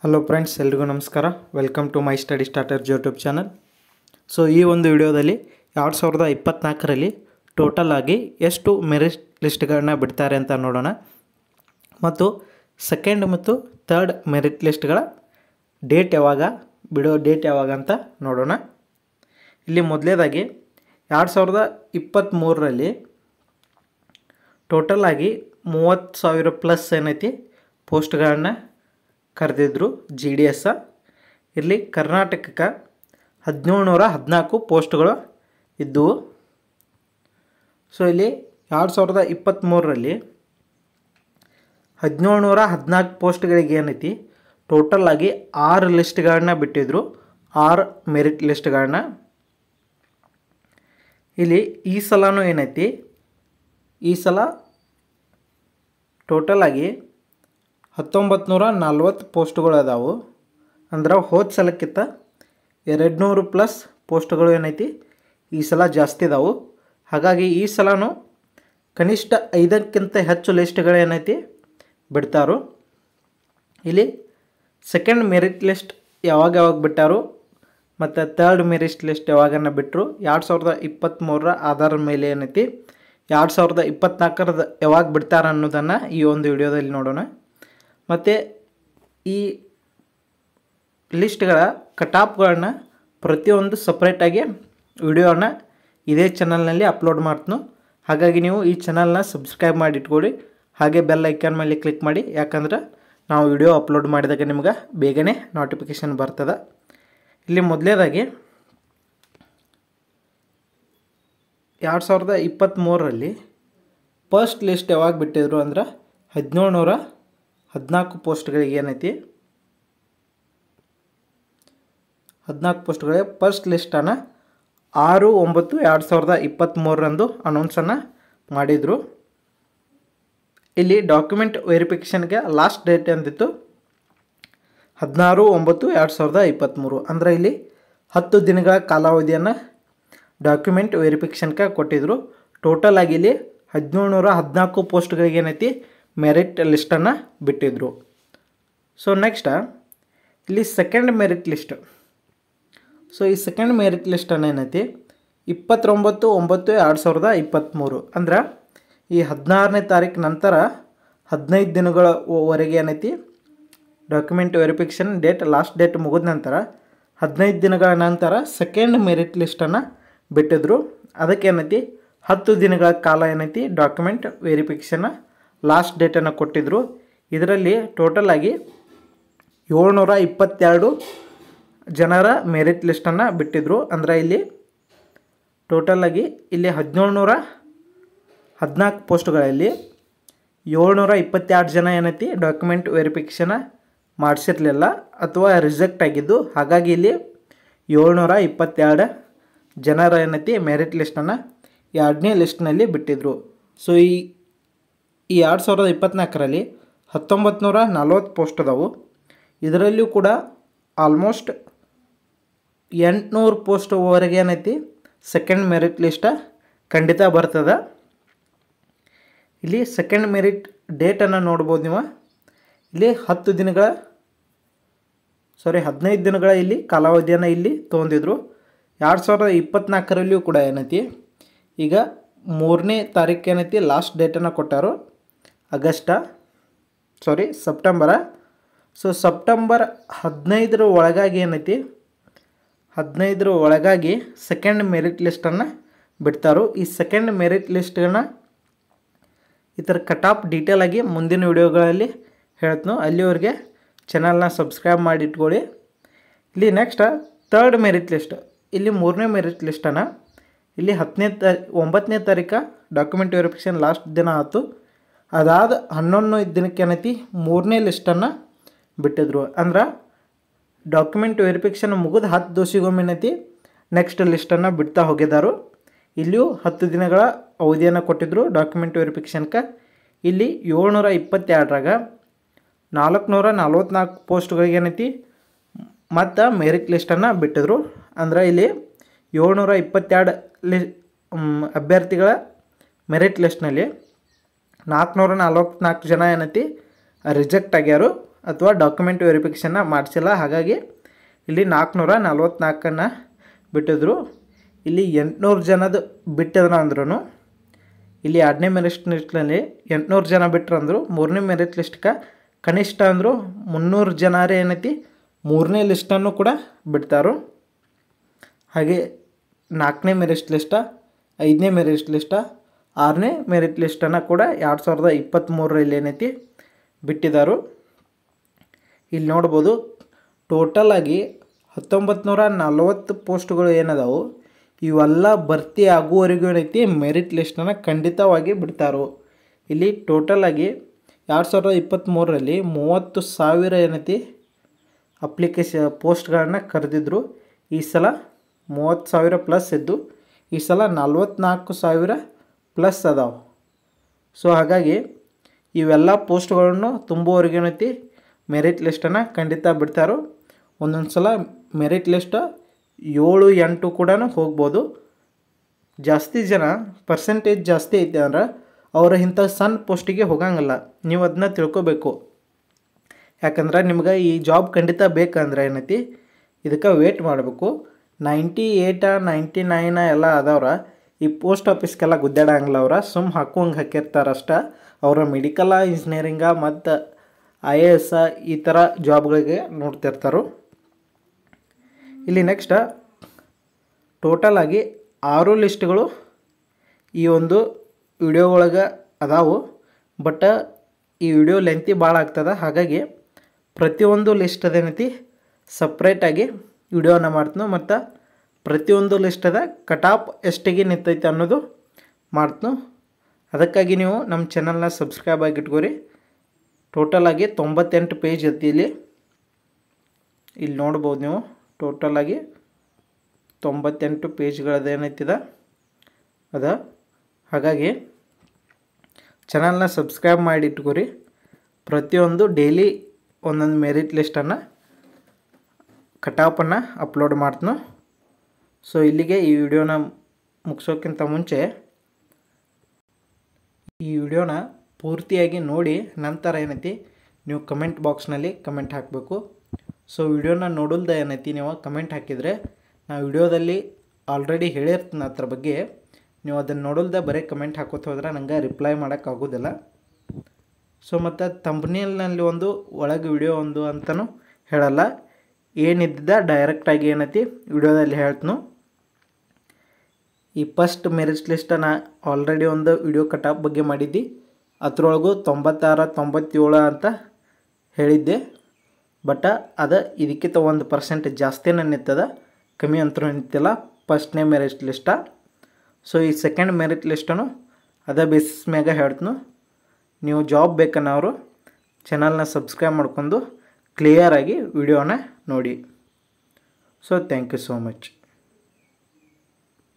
Hello friends, ಎಲ್ರಿಗೂ ನಮಸ್ಕಾರ. Welcome to my study starter YouTube channel. So ಈ ಒಂದು ವಿಡಿಯೋದಲ್ಲಿ 2024ರಲ್ಲಿ ಟೋಟಲ್ ಆಗಿ ಎಷ್ಟು ಮೆರಿಟ್ ಲಿಸ್ಟ್ಗಳನ್ನ ಬಿಡ್ತಾರೆ ಅಂತ ನೋಡೋಣ. ಮತ್ತು ಸೆಕೆಂಡ್ ಮತ್ತು ಥರ್ಡ್ ಮೆರಿಟ್ ಲಿಸ್ಟ್ಗಳ ಬಿಡೋ ಡೇಟ್ ಯಾವಾಗ ಅಂತ ನೋಡೋಣ. ಇಲ್ಲಿ ಮೊದಲೇದಾಗಿ 2023ರಲ್ಲಿ ಟೋಟಲ್ ಆಗಿ 30,000 ಪ್ಲಸ್ ಏನೈತಿ ಪೋಸ್ಟ್ಗಳನ್ನು ಕರೆದಿದ್ರು GDS. ಇಲ್ಲಿ ಕರ್ನಾಟಕಕ್ಕೆ 1714 ಪೋಸ್ಟ್ಗಳು ಇದ್ದವು. ಸೊ ಇಲ್ಲಿ 2023ರಲ್ಲಿ 1714 ಪೋಸ್ಟ್ಗಳಿಗೆ ಏನೈತಿ ಟೋಟಲ್ ಆಗಿ 6 ಲಿಸ್ಟ್ಗಳನ್ನ ಬಿಟ್ಟಿದ್ರು, 6 ಮೆರಿಟ್ ಲಿಸ್ಟ್ಗಳನ್ನ. ಇಲ್ಲಿ ಈ ಸಲನೂ ಏನೈತಿ, ಈ ಸಲ ಟೋಟಲ್ ಆಗಿ 1940 ಪೋಸ್ಟ್ಗಳು ಅದಾವು. ಅಂದ್ರೆ ಹೋದ ಸಲಕ್ಕಿಂತ 200 ಪ್ಲಸ್ ಪೋಸ್ಟ್ಗಳು ಏನೈತಿ ಈ ಸಲ ಜಾಸ್ತಿ ಇದಾವು. ಹಾಗಾಗಿ ಈ ಸಲನೂ ಕನಿಷ್ಠ 5ಕ್ಕಿಂತ ಹೆಚ್ಚು ಲಿಸ್ಟ್ಗಳು ಏನೈತಿ ಬಿಡ್ತಾರೋ. ಇಲ್ಲಿ ಸೆಕೆಂಡ್ ಮೆರಿಟ್ ಲಿಸ್ಟ್ ಯಾವಾಗ ಬಿಟ್ಟಾರೋ ಮತ್ತು ಥರ್ಡ್ ಮೆರಿಟ್ ಲಿಸ್ಟ್ ಯಾವಾಗನ್ನ ಬಿಟ್ಟರು 2023ರ ಆಧಾರದ ಮೇಲೆ ಏನೈತಿ 2024ರದ ಯಾವಾಗ ಬಿಡ್ತಾರೆ ಅನ್ನೋದನ್ನು ಈ ಒಂದು ವಿಡಿಯೋದಲ್ಲಿ ನೋಡೋಣ. ಮತ್ತು ಈ ಲಿಸ್ಟ್ಗಳ ಕಟಾಪ್ಗಳನ್ನ ಪ್ರತಿಯೊಂದು ಸಪ್ರೇಟಾಗಿ ವಿಡಿಯೋನ ಇದೇ ಚಾನಲ್ನಲ್ಲಿ ಅಪ್ಲೋಡ್ ಮಾಡ್ತೀನಿ. ಹಾಗಾಗಿ ನೀವು ಈ ಚಾನಲ್ನ ಸಬ್ಸ್ಕ್ರೈಬ್ ಮಾಡಿ ಇಟ್ಕೊಳ್ಳಿ, ಹಾಗೆ ಬೆಲ್ ಐಕಾನ್ ಮೇಲೆ ಕ್ಲಿಕ್ ಮಾಡಿ. ಯಾಕಂದ್ರೆ ನಾವು ವಿಡಿಯೋ ಅಪ್ಲೋಡ್ ಮಾಡಿದಾಗ ನಿಮ್ಗೆ ಬೇಗನೆ ನೋಟಿಫಿಕೇಷನ್ ಬರ್ತದೆ. ಇಲ್ಲಿ ಮೊದಲೇದಾಗಿ 2023ರಲ್ಲಿ ಫಸ್ಟ್ ಲಿಸ್ಟ್ ಯಾವಾಗ ಬಿಟ್ಟಿದ್ರು ಅಂದ್ರೆ 1714 ಪೋಸ್ಟ್ಗಳಿಗೆ ಏನೈತಿ 14 ಪೋಸ್ಟ್ಗಳಿಗೆ ಫಸ್ಟ್ ಲಿಸ್ಟನ್ನು 6/9/2023ರಂದು ಅನೌನ್ಸನ್ನು ಮಾಡಿದರು. ಇಲ್ಲಿ ಡಾಕ್ಯುಮೆಂಟ್ ವೆರಿಫಿಕೇಷನ್ಗೆ ಲಾಸ್ಟ್ ಡೇಟ್ ಅಂದಿತ್ತು 16/9/2023. ಅಂದರೆ ಇಲ್ಲಿ 10 ದಿನಗಳ ಕಾಲಾವಧಿಯನ್ನು ಡಾಕ್ಯುಮೆಂಟ್ ವೆರಿಫಿಕೇಷನ್ಗೆ ಕೊಟ್ಟಿದ್ದರು. ಟೋಟಲ್ ಆಗಿ ಇಲ್ಲಿ 1714 ಪೋಸ್ಟ್ಗಳಿಗೆ ಏನೈತಿ ಮೆರಿಟ್ ಲಿಸ್ಟನ್ನು ಬಿಟ್ಟಿದ್ರು. ಸೊ ನೆಕ್ಸ್ಟ್ ಇಲ್ಲಿ ಸೆಕೆಂಡ್ ಮೆರಿಟ್ ಲಿಸ್ಟ್. ಸೊ ಈ ಸೆಕೆಂಡ್ ಮೆರಿಟ್ ಲಿಸ್ಟನ್ನು ಏನೈತಿ 29/9/2023 ಅಂದ್ರೆ ಈ 16ನೇ ತಾರೀಕು ನಂತರ 15 ದಿನಗಳವರೆಗೆ ಏನೈತಿ document verification date last date ಮುಗಿದ ನಂತರ 15 ದಿನಗಳ ನಂತರ ಸೆಕೆಂಡ್ ಮೆರಿಟ್ ಲಿಸ್ಟನ್ನು ಬಿಟ್ಟಿದ್ರು. ಅದಕ್ಕೆ ಏನೈತಿ 10 ದಿನಗಳ ಕಾಲ ಏನೈತಿ ಡಾಕ್ಯುಮೆಂಟ್ ವೆರಿಫಿಕೇಷನ್ ಲಾಸ್ಟ್ ಡೇಟನ್ನು ಕೊಟ್ಟಿದ್ದರು. ಇದರಲ್ಲಿ ಟೋಟಲ್ ಆಗಿ 722 ಜನರ ಮೆರಿಟ್ ಲಿಸ್ಟನ್ನು ಬಿಟ್ಟಿದ್ರು. ಅಂದರೆ ಇಲ್ಲಿ ಟೋಟಲ್ ಆಗಿ ಇಲ್ಲಿ 1714 ಪೋಸ್ಟ್ಗಳಲ್ಲಿ 722 ಜನ ಏನೈತಿ ಡಾಕ್ಯುಮೆಂಟ್ ವೆರಿಫಿಕೇಷನ್ ಮಾಡಿಸಿರಲಿಲ್ಲ ಅಥವಾ ರಿಜೆಕ್ಟ್ ಆಗಿದ್ದು. ಹಾಗಾಗಿ ಇಲ್ಲಿ 722 ಜನರ ಏನೈತಿ ಮೆರಿಟ್ ಲಿಸ್ಟನ್ನು 2ನೇ ಲಿಸ್ಟ್ನಲ್ಲಿ ಬಿಟ್ಟಿದ್ರು. ಸೊ ಈ 2024ರಲ್ಲಿ 1940 ಪೋಸ್ಟ್ ಅದಾವು. ಇದರಲ್ಲಿಯೂ ಕೂಡ ಆಲ್ಮೋಸ್ಟ್ 800 ಪೋಸ್ಟ್ವರೆಗೆ ಏನೈತಿ ಸೆಕೆಂಡ್ ಮೆರಿಟ್ ಲಿಸ್ಟ ಖಂಡಿತ ಬರ್ತದೆ. ಇಲ್ಲಿ ಸೆಕೆಂಡ್ ಮೆರಿಟ್ ಡೇಟನ್ನು ನೋಡ್ಬೋದು ನೀವು. ಇಲ್ಲಿ 15 ದಿನಗಳ ಇಲ್ಲಿ ಕಾಲಾವಧಿಯನ್ನು ಇಲ್ಲಿ ತೊಗೊಂಡಿದ್ರು. 2024ರಲ್ಲಿಯೂ ಕೂಡ ಏನೈತಿ ಈಗ 3ನೇ ತಾರೀಕು ಏನೈತಿ ಲಾಸ್ಟ್ ಡೇಟನ್ನು ಕೊಟ್ಟಾರು, ಸೆಪ್ಟೆಂಬರ. ಸೊ ಸೆಪ್ಟೆಂಬರ್ 15ರ ಒಳಗಾಗಿ ಏನೈತಿ 15ರ ಒಳಗಾಗಿ ಸೆಕೆಂಡ್ ಮೆರಿಟ್ ಲಿಸ್ಟನ್ನು ಬಿಡ್ತಾರೋ. ಈ ಸೆಕೆಂಡ್ ಮೆರಿಟ್ ಲಿಸ್ಟನ್ನು ಈ ಥರ ಕಟಾಪ್ ಡೀಟೇಲ್ ಆಗಿ ಮುಂದಿನ ವಿಡಿಯೋಗಳಲ್ಲಿ ಹೇಳ್ತೀನಿ. ಅಲ್ಲಿವರೆಗೆ ಚಾನಲ್ನ ಸಬ್ಸ್ಕ್ರೈಬ್ ಮಾಡಿ ಇಟ್ಕೊಳ್ಳಿ. ಇಲ್ಲಿ ನೆಕ್ಸ್ಟ್ ಥರ್ಡ್ ಮೆರಿಟ್ ಲಿಸ್ಟ್. ಇಲ್ಲಿ 3ನೇ ಮೆರಿಟ್ ಲಿಸ್ಟನ್ನು ಇಲ್ಲಿ 9ನೇ ತಾರೀಕು ಡಾಕ್ಯುಮೆಂಟ್ ವೆರಿಫಿಕೇಷನ್ ಲಾಸ್ಟ್ ದಿನ ಆಯಿತು. ಅದಾದ 11ನೇ ದಿನಕ್ಕೆ ಏನೈತಿ 3ನೇ ಲಿಸ್ಟನ್ನು ಬಿಟ್ಟಿದ್ರು. ಅಂದ್ರೆ ಡಾಕ್ಯುಮೆಂಟ್ ವೆರಿಫಿಕೇಷನ್ ಮುಗಿದು 10 ದಿವಸಗೊಮ್ಮೆ ಏನೈತಿ ನೆಕ್ಸ್ಟ್ ಲಿಸ್ಟನ್ನು ಬಿಡ್ತಾ ಹೋಗಿದ್ದಾರು. ಇಲ್ಲಿಯೂ 10 ದಿನಗಳ ಅವಧಿಯನ್ನು ಕೊಟ್ಟಿದ್ದರು ಡಾಕ್ಯುಮೆಂಟ್ ವೆರಿಫಿಕೇಷನ್ಗೆ. ಇಲ್ಲಿ 722ರಾಗ 444 ಪೋಸ್ಟ್ಗಳಿಗೆ ಏನೈತಿ ಮತ್ತು ಮೆರಿಟ್ ಲಿಸ್ಟನ್ನು ಬಿಟ್ಟಿದ್ರು. ಅಂದ್ರೆ ಇಲ್ಲಿ 722 ಅಭ್ಯರ್ಥಿಗಳ ಮೆರಿಟ್ ಲಿಸ್ಟ್ನಲ್ಲಿ 444 ಜನ ಏನೈತಿ ರಿಜೆಕ್ಟ್ ಆಗ್ಯಾರು. ಅಥವಾ ಡಾಕ್ಯುಮೆಂಟ್ ವೆರಿಫಿಕೇಷನ್ನ ಮಾಡಿಸಿಲ್ಲ. ಹಾಗಾಗಿ ಇಲ್ಲಿ 444 ಬಿಟ್ಟಿದ್ರು. ಇಲ್ಲಿ 800 ಜನದ ಬಿಟ್ಟಿದ್ರು ಅಂದ್ರೂ ಇಲ್ಲಿ 2ನೇ ಮೆರಿಟ್ ಲಿಸ್ಟ್ನಲ್ಲಿ 800 ಜನ ಬಿಟ್ಟರು ಅಂದರು. 3ನೇ ಮೆರಿಟ್ ಲಿಸ್ಟ್ಗೆ ಕನಿಷ್ಠ ಅಂದರು 300 ಜನರೇ ಏನೈತಿ 3ನೇ ಲಿಸ್ಟನ್ನು ಕೂಡ ಬಿಡ್ತಾರೋ. ಹಾಗೆ 4ನೇ ಮೆರಿಟ್ ಲಿಸ್ಟ, 5ನೇ ಮೆರಿಟ್ ಲಿಸ್ಟ, 6ನೇ ಮೆರಿಟ್ ಲಿಸ್ಟನ್ನು ಕೂಡ 2023ರಲ್ಲಿ ಏನೈತಿ ಬಿಟ್ಟಿದ್ದಾರೋ. ಇಲ್ಲಿ ನೋಡ್ಬೋದು ಟೋಟಲಾಗಿ 1940 ಪೋಸ್ಟ್ಗಳು ಏನದಾವು ಇವೆಲ್ಲ ಭರ್ತಿ ಆಗುವವರೆಗೂ ಏನೈತಿ ಮೆರಿಟ್ ಲಿಸ್ಟನ್ನು ಖಂಡಿತವಾಗಿ ಬಿಡ್ತಾರೋ. ಇಲ್ಲಿ ಟೋಟಲಾಗಿ 2023ರಲ್ಲಿ 30,000 ಏನೈತಿ ಪೋಸ್ಟ್ಗಳನ್ನು ಕರೆದಿದ್ರು. ಈ ಸಲ 30,000 ಪ್ಲಸ್ ಇದ್ದು ಈ ಸಲ 44,000 ಪ್ಲಸ್ ಅದಾವೆ. ಸೊ ಹಾಗಾಗಿ ಇವೆಲ್ಲ ಪೋಸ್ಟ್ಗಳನ್ನು ತುಂಬುವವರೆಗೆ ಏನೈತಿ ಮೆರಿಟ್ ಲಿಸ್ಟನ್ನು ಖಂಡಿತ ಬಿಡ್ತಾರೋ. ಒಂದೊಂದು ಸಲ ಮೆರಿಟ್ ಲಿಸ್ಟ್ 7-8 ಕೂಡ ಹೋಗ್ಬೋದು. ಜಾಸ್ತಿ ಜನ ಪರ್ಸೆಂಟೇಜ್ ಜಾಸ್ತಿ ಐತೆ ಅಂದ್ರೆ ಅವರು ಇಂಥ ಸಣ್ಣ ಪೋಸ್ಟಿಗೆ ಹೋಗಂಗಿಲ್ಲ. ನೀವು ಅದನ್ನ ತಿಳ್ಕೊಬೇಕು. ಯಾಕಂದ್ರೆ ನಿಮ್ಗೆ ಈ ಜಾಬ್ ಖಂಡಿತ ಬೇಕಂದ್ರೆ ಏನೈತಿ ಇದಕ್ಕೆ ವೇಟ್ ಮಾಡಬೇಕು. 98 99 ಎಲ್ಲ ಅದಾವ್ರ ಈ ಪೋಸ್ಟ್ ಆಫೀಸ್ಗೆಲ್ಲ ಗುದ್ದಾಡಂಗಿಲ್ಲ. ಅವ್ರ ಹಾಕುವಂಗೆ ಹಾಕಿರ್ತಾರಷ್ಟ. ಅವರ ಮೆಡಿಕಲ, ಇಂಜಿನಿಯರಿಂಗ ಮತ್ತು IAS ಈ ಥರ ಜಾಬ್ಗಳಿಗೆ ನೋಡ್ತಿರ್ತಾರೋ. ಇಲ್ಲಿ ನೆಕ್ಸ್ಟ್ ಟೋಟಲಾಗಿ 6 ಲಿಸ್ಟ್ಗಳು ಈ ಒಂದು ವಿಡಿಯೋ ಒಳಗೆ ಅದಾವು. ಬಟ್ ಈ ವಿಡಿಯೋ ಲೆಂತಿ ಭಾಳ ಆಗ್ತದೆ. ಹಾಗಾಗಿ ಪ್ರತಿಯೊಂದು ಲಿಸ್ಟ್ ಅದೇನೈತಿ ಸಪ್ರೇಟಾಗಿ ವಿಡಿಯೋನ ಮಾಡ್ತೀನಿ. ಮತ್ತು ಪ್ರತಿಯೊಂದು ಲಿಸ್ಟದ ಕಟಾಪ್ ಎಷ್ಟಿಗೆ ನಿಂತೈತೆ ಅನ್ನೋದು ಮಾಡ್ತೀನಿ. ಅದಕ್ಕಾಗಿ ನೀವು ನಮ್ಮ ಚಾನಲ್ನ ಸಬ್ಸ್ಕ್ರೈಬ್ ಆಗಿಟ್ಕೋರಿ. ಟೋಟಲಾಗಿ 98 ಪೇಜ್ ಐತಿ. ಇಲ್ಲಿ ನೋಡ್ಬೋದು ನೀವು ಟೋಟಲಾಗಿ 98 ಪೇಜ್ಗಳದೇನೈತಿದ ಅದ. ಹಾಗಾಗಿ ಚಾನಲ್ನ ಸಬ್ಸ್ಕ್ರೈಬ್ ಮಾಡಿ ಇಟ್ಕೋರಿ. ಪ್ರತಿಯೊಂದು ಡೈಲಿ ಒಂದೊಂದು ಮೆರಿಟ್ ಲಿಸ್ಟನ್ನು ಕಟಾಪನ್ನು ಅಪ್ಲೋಡ್ ಮಾಡ್ತೀನಿ. ಸೊ ಇಲ್ಲಿಗೆ ಈ ವಿಡಿಯೋನ ಮುಗಿಸೋಕ್ಕಿಂತ ಮುಂಚೆ ಈ ವಿಡಿಯೋನ ಪೂರ್ತಿಯಾಗಿ ನೋಡಿ ನಂತರ ಏನೈತಿ ನೀವು ಕಮೆಂಟ್ ಬಾಕ್ಸ್ನಲ್ಲಿ ಕಮೆಂಟ್ ಹಾಕಬೇಕು. ಸೊ ವಿಡಿಯೋನ ನೋಡಲ್ದ ಏನೈತಿ ನೀವು ಕಮೆಂಟ್ ಹಾಕಿದರೆ ನಾ ವಿಡಿಯೋದಲ್ಲಿ ಆಲ್ರೆಡಿ ಹೇಳಿರ್ತೀನಿ ಅದ್ರ ಬಗ್ಗೆ. ನೀವು ಅದನ್ನು ನೋಡಲ್ದ ಬರೀ ಕಮೆಂಟ್ ಹಾಕೋತ ಹೋದ್ರೆ ನಂಗೆ ರಿಪ್ಲೈ ಮಾಡೋಕ್ಕಾಗೋದಿಲ್ಲ. ಸೊ ಮತ್ತು ಥಂಬ್ನೇಲ್ನಲ್ಲಿ ಒಂದು ಒಳಗೆ ವಿಡಿಯೋ ಒಂದು ಅಂತಲೂ ಹೇಳಲ್ಲ. ಏನಿದ್ದ ಡೈರೆಕ್ಟಾಗಿ ಏನೈತಿ ವಿಡಿಯೋದಲ್ಲಿ ಹೇಳ್ತೀನಿ. ಈ ಫಸ್ಟ್ ಮೆರಿಟ್ ಲಿಸ್ಟನ್ನು ಆಲ್ರೆಡಿ ಒಂದು ವಿಡಿಯೋ ಕಟಾಪ್ ಬಗ್ಗೆ ಮಾಡಿದ್ದೆ. ಅದರೊಳಗೂ 96 97 ಅಂತ ಹೇಳಿದ್ದೆ. ಬಟ್ ಅದು ಇದಕ್ಕಿಂತ 1% ಜಾಸ್ತಿನೇ ನಿಂತದ, ಕಮ್ಮಿ ಅಂತೂ ನಿಂತಿಲ್ಲ ಫಸ್ಟ್ನೇ ಮೆರಿಟ್ ಲಿಸ್ಟ. ಸೊ ಈ ಸೆಕೆಂಡ್ ಮೆರಿಟ್ ಲಿಸ್ಟನ್ನು ಅದೇ ಬೇಸಿಸ್ ಮ್ಯಾಗ ಹೇಳ್ತೀನಿ. ನೀವು ಜಾಬ್ ಬೇಕನ್ನೋರು ಚಾನಲ್ನ ಸಬ್ಸ್ಕ್ರೈಬ್ ಮಾಡ್ಕೊಂಡು ಕ್ಲಿಯರಾಗಿ ವಿಡಿಯೋನ ನೋಡಿ. So thank you so much.